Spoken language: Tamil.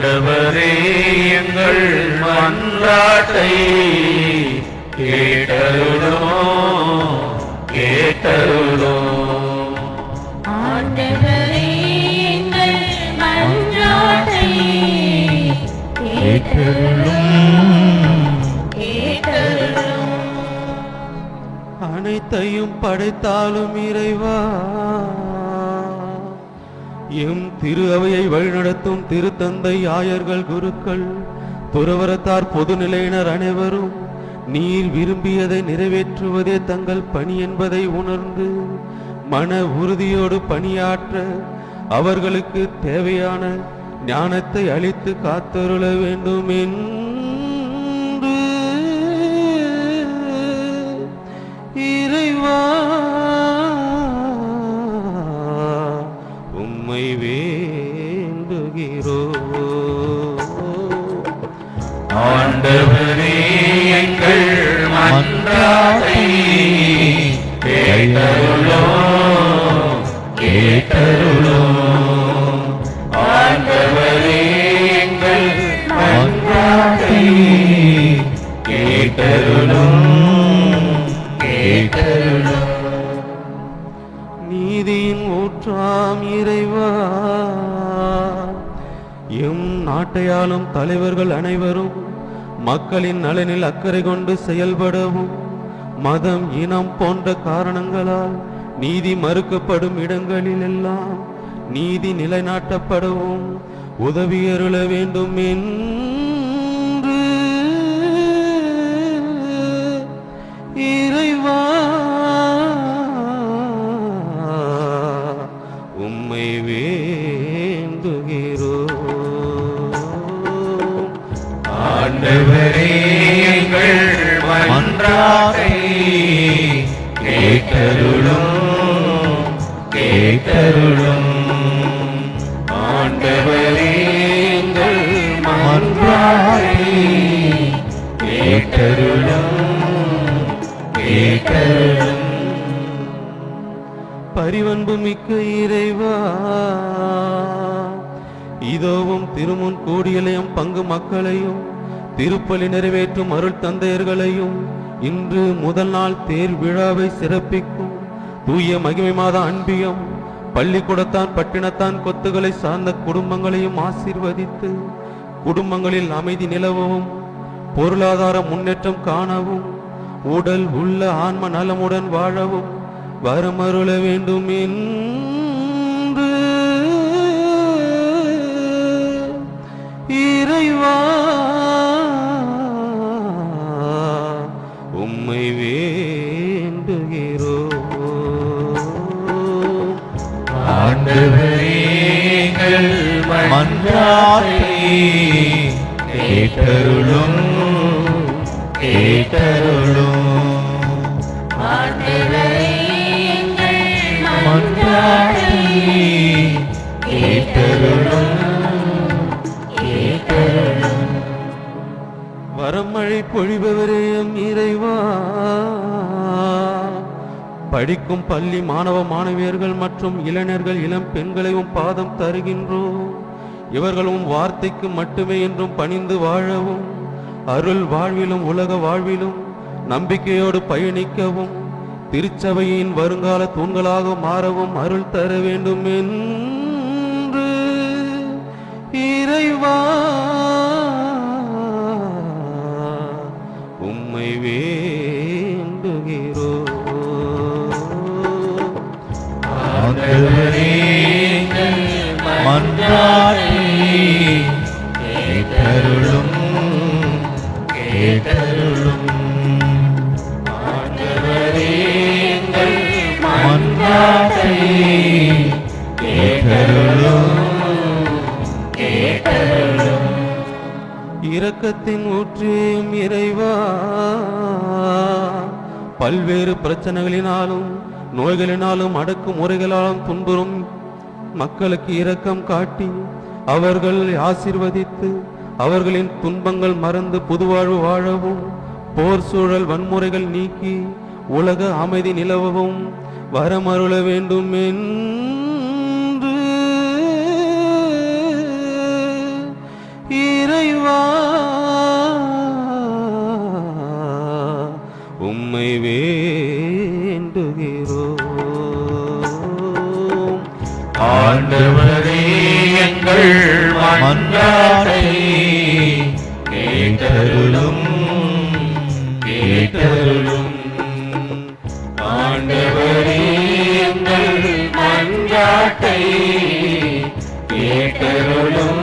ஆண்டவரே எங்கள் மன்றாட்டை கேட்டருளும் கேட்டருளும். ஆண்டவரே எங்கள் மன்றாட்டை கேட்டருளும் கேட்டருளும். அனைத்தையும் படைத்தாலும் இறைவா, எம் திரு அவையை வழிநடத்தும் திருத்தந்தை, ஆயர்கள், குருக்கள், துறவரத்தார், பொதுநிலையினர் அனைவரும் நீர் விரும்பியதை நிறைவேற்றுவதே தங்கள் பணி என்பதை உணர்ந்து மன உறுதியோடு பணியாற்ற அவர்களுக்கு தேவையான ஞானத்தை அளித்து காத்தருள வேண்டும் என்று இறைவா உம்மை வேண்டுகிறோம். ஆண்டவரே எங்கள் மன்றாட்டை கேட்டருளும் கேட்டருளும். ஆண்டவரே எங்கள் மன்றாட்டை கேட்டருளும் கேட்டருளும். நீதியின் ஊற்றாம் இறைவா, எம் நாட்டையாளும் தலைவர்கள் அனைவரும் மக்களின் நலனில் அக்கறை கொண்டு செயல்படவும், மதம், இனம் போன்ற காரணங்களால் நீதி மறுக்கப்படும் இடங்களில் எல்லாம் நீதி நிலைநாட்டப்படவும் உதவியருள வேண்டும் என்று இறைவா உம்மை வேண்டுகிறோம். ஆண்டவரே எங்கள் மன்றாட்டை கேட்டருளும் கேட்டருளும். ஆண்டவரே எங்கள் மன்றாட்டை கேட்டருளும் கேட்டருளும். பரிவன்பு மிக்க இறைவா, இதோவும் திருமுன் கூடியலையும் பங்கு மக்களையும் திருப்பலி நிறைவேற்றும் அருள் தந்தையர்களையும் இன்று முதல் நாள் தேர் விழாவை சிறப்பிக்கும் தூய மகிமை மாத அன்பியம் பள்ளிக்கூடத்தான் பட்டினத்தான் கொத்துகளை சார்ந்த குடும்பங்களையும் ஆசீர்வதித்து குடும்பங்களில் அமைதி நிலவவும், பொருளாதார முன்னேற்றம் காணவும், உடல் உள்ள ஆன்ம நலமுடன் வாழவும் வரமருள வேண்டும் என்று இறைவா உம்மை வேண்டுகிறோம். ஆண்டவரே எங்கள் மன்றாட்டை கேட்டருளும் கேட்டருளும். ஆண்டவரே எங்கள் மன்றாட்டை கேட்டருளும் கேட்டருளும். வரமழை பொழிபவரே எம் இறைவா, படிக்கும் பள்ளி மாணவ மாணவியர்கள் மற்றும் இளைஞர்கள், இளம் பெண்களையும் பாதம் தருகின்றோம். இவர்களும் வார்த்தைக்கு மட்டுமே என்றும் பணிந்து வாழவும், அருள் வாழ்விலும் உலக வாழ்விலும் நம்பிக்கையோடு பயணிக்கவும், திருச்சபையின் வருங்கால தூண்களாக மாறவும் அருள் தர வேண்டும் என்று இறைவா உம்மை வேண்டுகிறோம். ஆண்டவரே எங்கள் மன்றாட்டை கேட்டருளும் கேட்டருளும். ஆண்டவரே எங்கள் மன்றாட்டை கேட்டருளும் கேட்டருளும். இரக்கத்தின் ஊற்றியும் இறைவா, பல்வேறு பிரச்சனைகளினாலும் நோய்களினாலும் அடக்குமுறைகளாலும் துன்புறும் மக்களுக்கு இரக்கம் காட்டி அவர்கள் ஆசீர்வதித்து அவர்களின் துன்பங்கள் மறந்து புதுவாழ்வு வாழவும், போர் சூழல் வன்முறைகள் நீக்கி உலக அமைதி நிலவவும் வரமருள வேண்டும் என்று ஆண்டவரே எங்கள் மன்றாட்டை கேட்டருளும் கேட்டருளும். ஆண்டவரே எங்கள் மன்றாட்டை கேட்டருளும்